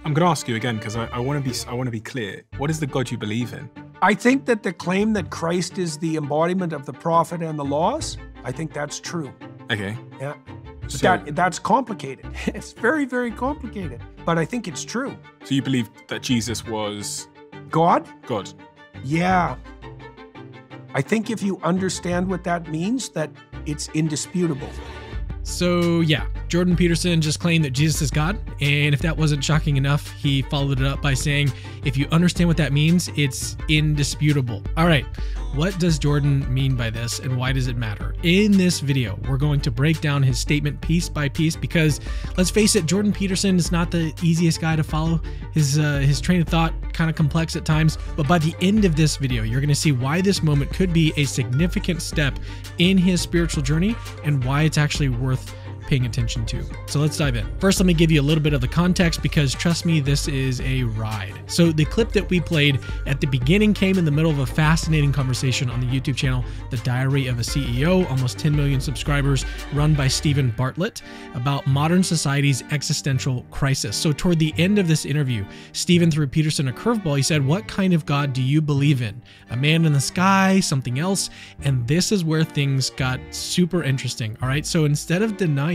I'm going to ask you again because I want to be clear. What is the God you believe in? I think that the claim that Christ is the embodiment of the prophet and the laws, I think that's true. Okay. Yeah. So, That's complicated. It's very, very complicated. But I think it's true. so you believe that Jesus was God? God? Yeah. I think if you understand what that means, that it's indisputable. So yeah, Jordan Peterson just claimed that Jesus is God, and if that wasn't shocking enough, he followed it up by saying, if you understand what that means, it's indisputable. All right, what does Jordan mean by this, and why does it matter? In this video, we're going to break down his statement piece by piece because, let's face it, Jordan Peterson is not the easiest guy to follow. His train of thought kind of complex at times, but by the end of this video, you're going to see why this moment could be a significant step in his spiritual journey and why it's actually worth paying attention to. So let's dive in. First, let me give you a little bit of the context because trust me, this is a ride. So the clip that we played at the beginning came in the middle of a fascinating conversation on the YouTube channel, The Diary of a CEO, almost 10 million subscribers, run by Stephen Bartlett, about modern society's existential crisis. So toward the end of this interview, Stephen threw Peterson a curveball. He said, what kind of God do you believe in? A man in the sky, something else? And this is where things got super interesting. All right. So instead of denying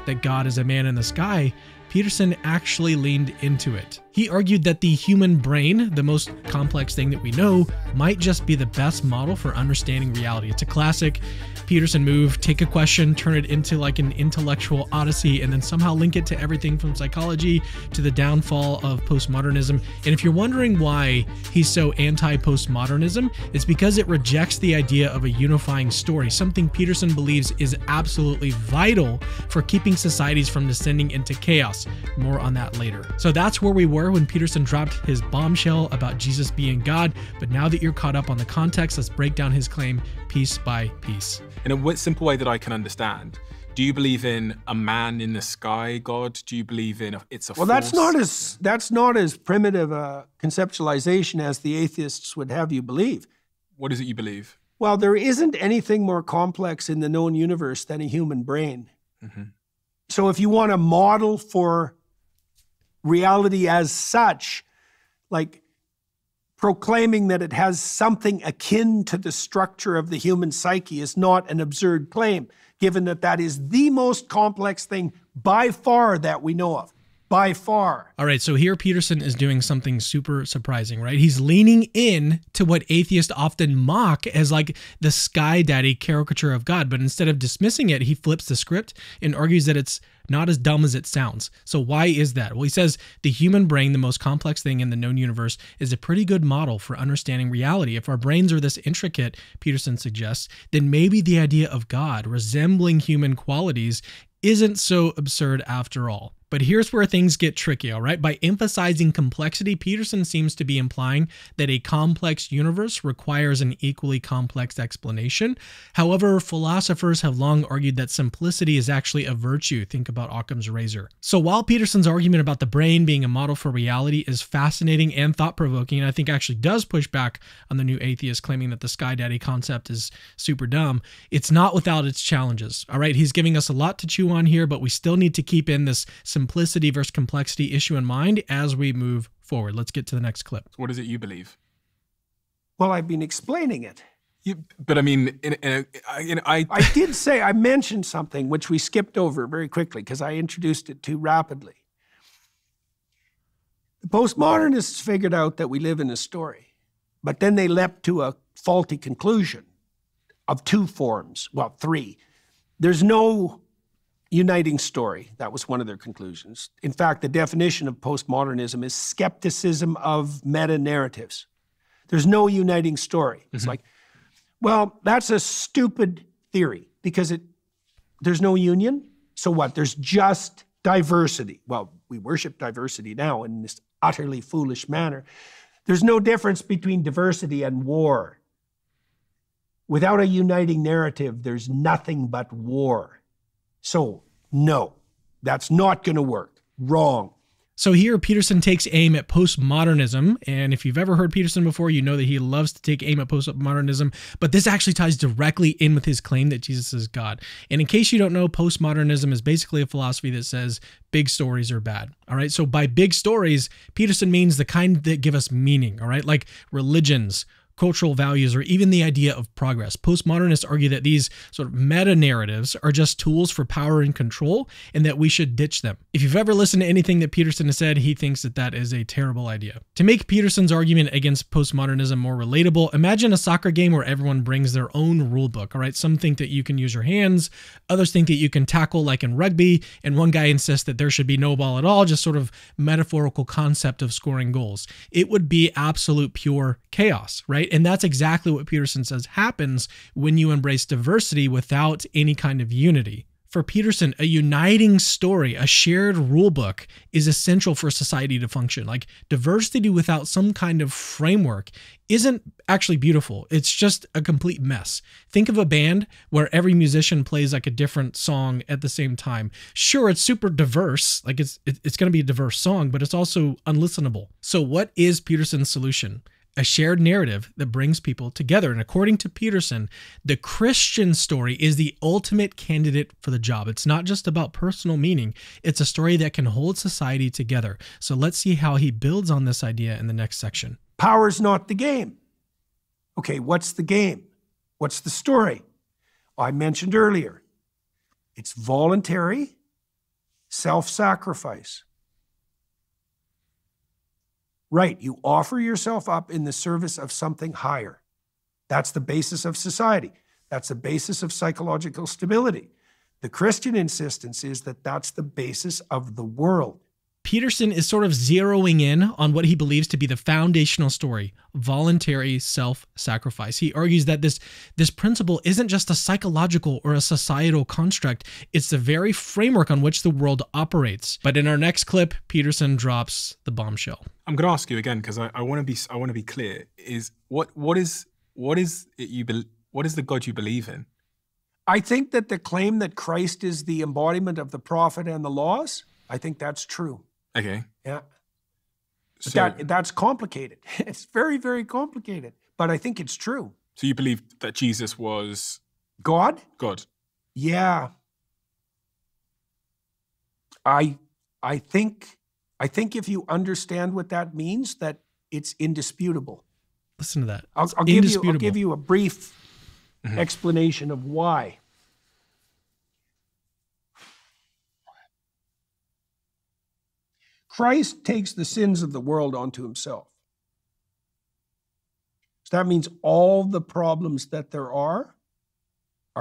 that God is a man in the sky, Peterson actually leaned into it. He argued that the human brain, the most complex thing that we know, might just be the best model for understanding reality. It's a classic Peterson move: take a question, turn it into like an intellectual odyssey, and then somehow link it to everything from psychology to the downfall of postmodernism. And if you're wondering why he's so anti-postmodernism, it's because it rejects the idea of a unifying story, something Peterson believes is absolutely vital for keeping societies from descending into chaos. More on that later. So that's where we were when Peterson dropped his bombshell about Jesus being God. But now that you're caught up on the context, let's break down his claim piece by piece. In a simple way that I can understand, do you believe in a man in the sky God? Do you believe in it's a Well, force? that's not as primitive a conceptualization as the atheists would have you believe. What is it you believe? Well, there isn't anything more complex in the known universe than a human brain. Mm-hmm. So if you want a model for reality as such, like proclaiming that it has something akin to the structure of the human psyche is not an absurd claim, given that that is the most complex thing by far that we know of. By far. All right, so here Peterson is doing something super surprising, right? He's leaning in to what atheists often mock as like the sky daddy caricature of God, but instead of dismissing it, he flips the script and argues that it's not as dumb as it sounds. So why is that? Well, he says the human brain, the most complex thing in the known universe, is a pretty good model for understanding reality. If our brains are this intricate, Peterson suggests, then maybe the idea of God resembling human qualities isn't so absurd after all. But here's where things get tricky, all right? By emphasizing complexity, Peterson seems to be implying that a complex universe requires an equally complex explanation. However, philosophers have long argued that simplicity is actually a virtue. Think about Occam's razor. So while Peterson's argument about the brain being a model for reality is fascinating and thought-provoking, and I think actually does push back on the new atheist claiming that the sky daddy concept is super dumb, it's not without its challenges, all right? He's giving us a lot to chew on here, but we still need to keep in this simplicity versus complexity issue in mind as we move forward. Let's get to the next clip. What is it you believe? Well, I've been explaining it. But I mean, I did say, I mentioned something which we skipped over very quickly because I introduced it too rapidly. The postmodernists figured out that we live in a story, but then they leapt to a faulty conclusion of two forms, well, three. There's no uniting story. That was one of their conclusions. In fact, the definition of postmodernism is skepticism of meta-narratives. There's no uniting story. It's like, well, that's a stupid theory because there's no union. So what? There's just diversity. Well, we worship diversity now in this utterly foolish manner. There's no difference between diversity and war. Without a uniting narrative, there's nothing but war. So, no, that's not going to work. Wrong. So here, Peterson takes aim at postmodernism, and if you've ever heard Peterson before, you know that he loves to take aim at postmodernism, but this actually ties directly in with his claim that Jesus is God. And in case you don't know, postmodernism is basically a philosophy that says big stories are bad, all right? So by big stories, Peterson means the kind that give us meaning, all right? Like religions, cultural values, or even the idea of progress. Postmodernists argue that these sort of meta-narratives are just tools for power and control, and that we should ditch them. If you've ever listened to anything that Peterson has said, he thinks that that is a terrible idea. To make Peterson's argument against postmodernism more relatable, imagine a soccer game where everyone brings their own rule book, all right? Some think that you can use your hands, others think that you can tackle like in rugby, and one guy insists that there should be no ball at all, just sort of metaphorical concept of scoring goals. It would be absolute pure chaos, right? And that's exactly what Peterson says happens when you embrace diversity without any kind of unity. For Peterson, a uniting story, a shared rule book is essential for society to function. Like diversity without some kind of framework isn't actually beautiful. It's just a complete mess. Think of a band where every musician plays like a different song at the same time. Sure, it's super diverse, like it's going to be a diverse song, but it's also unlistenable. So what is Peterson's solution? A shared narrative that brings people together. And according to Peterson, the Christian story is the ultimate candidate for the job. It's not just about personal meaning. It's a story that can hold society together. So let's see how he builds on this idea in the next section. Power's not the game. Okay, what's the game? What's the story? I mentioned earlier, it's voluntary self-sacrifice. Right, you offer yourself up in the service of something higher. That's the basis of society. That's the basis of psychological stability. The Christian insistence is that that's the basis of the world. Peterson is sort of zeroing in on what he believes to be the foundational story, voluntary self-sacrifice. He argues that this principle isn't just a psychological or a societal construct, it's the very framework on which the world operates. But in our next clip, Peterson drops the bombshell. I'm going to ask you again because I want to be clear. Is what is the God you believe in? I think that the claim that Christ is the embodiment of the prophet and the laws, I think that's true. Okay. Yeah. So, That's complicated. It's very, very complicated. But I think it's true. So you believe that Jesus was God? God? Yeah. I think if you understand what that means, that it's indisputable. Listen to that. I'll give you a brief explanation of why. Christ takes the sins of the world onto himself. So that means all the problems that there are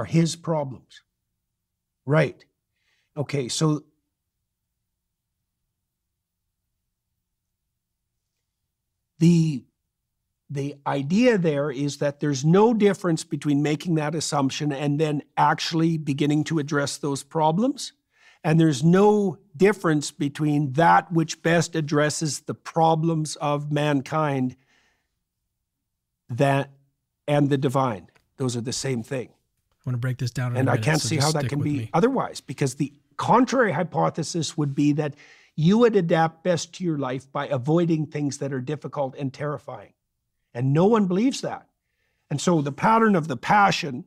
his problems. Right. Okay, so the idea there is that there's no difference between making that assumption and then actually beginning to address those problems. And there's no difference between that which best addresses the problems of mankind and the divine. Those are the same thing. I want to break this down. And I can't see how that can be otherwise, because the contrary hypothesis would be that you would adapt best to your life by avoiding things that are difficult and terrifying. And no one believes that. And so the pattern of the passion,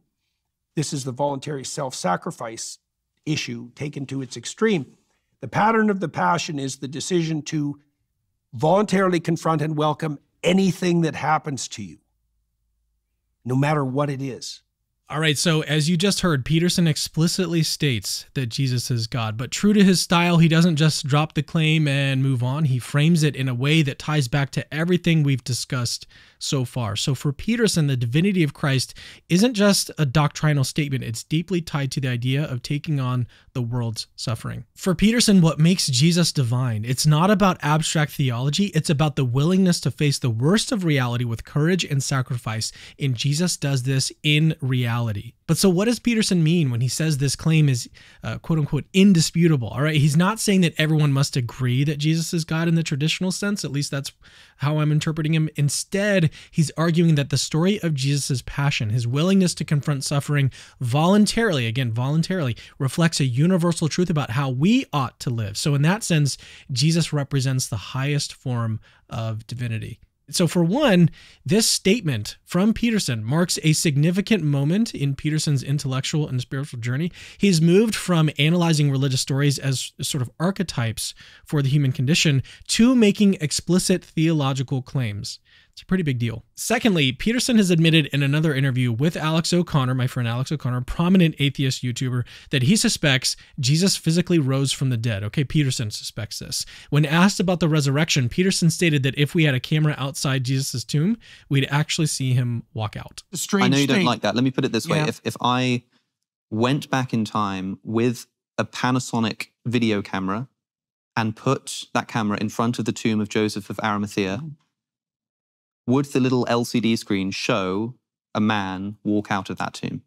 this is the voluntary self-sacrifice issue taken to its extreme. The pattern of the passion is the decision to voluntarily confront and welcome anything that happens to you, no matter what it is. All right, so as you just heard, Peterson explicitly states that Jesus is God, but true to his style, he doesn't just drop the claim and move on. He frames it in a way that ties back to everything we've discussed so far. So for Peterson, the divinity of Christ isn't just a doctrinal statement. It's deeply tied to the idea of taking on the world's suffering. For Peterson, what makes Jesus divine, it's not about abstract theology. It's about the willingness to face the worst of reality with courage and sacrifice. And Jesus does this in reality. But so what does Peterson mean when he says this claim is quote unquote indisputable? All right. He's not saying that everyone must agree that Jesus is God in the traditional sense. At least that's how I'm interpreting him. Instead, he's arguing that the story of Jesus's passion, his willingness to confront suffering voluntarily, again, voluntarily, reflects a universal truth about how we ought to live. So in that sense, Jesus represents the highest form of divinity. So for one, this statement from Peterson marks a significant moment in Peterson's intellectual and spiritual journey. He's moved from analyzing religious stories as sort of archetypes for the human condition to making explicit theological claims. It's a pretty big deal. Secondly, Peterson has admitted in another interview with Alex O'Connor, my friend Alex O'Connor, a prominent atheist YouTuber, that he suspects Jesus physically rose from the dead. Okay, Peterson suspects this. When asked about the resurrection, Peterson stated that if we had a camera outside Jesus' tomb, we'd actually see him walk out. Strange I know you don't thing. like that. Let me put it this way. Yeah. If I went back in time with a Panasonic video camera and put that camera in front of the tomb of Joseph of Arimathea, would the little LCD screen show a man walk out of that tomb?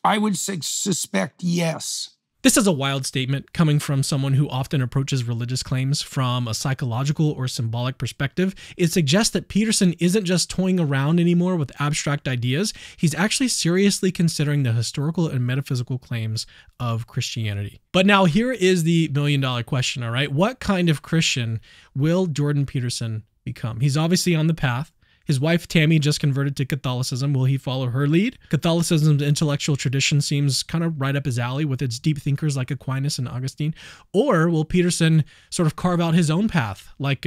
I would suspect yes. This is a wild statement coming from someone who often approaches religious claims from a psychological or symbolic perspective. It suggests that Peterson isn't just toying around anymore with abstract ideas. He's actually seriously considering the historical and metaphysical claims of Christianity. But now here is the million-dollar question, all right? What kind of Christian will Jordan Peterson become? He's obviously on the path. His wife, Tammy, just converted to Catholicism. Will he follow her lead? Catholicism's intellectual tradition seems kind of right up his alley with its deep thinkers like Aquinas and Augustine. Or will Peterson sort of carve out his own path like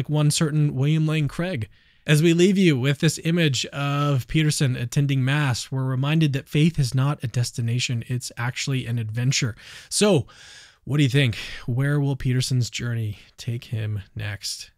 one certain William Lane Craig? As we leave you with this image of Peterson attending Mass, we're reminded that faith is not a destination. It's actually an adventure. So what do you think? Where will Peterson's journey take him next?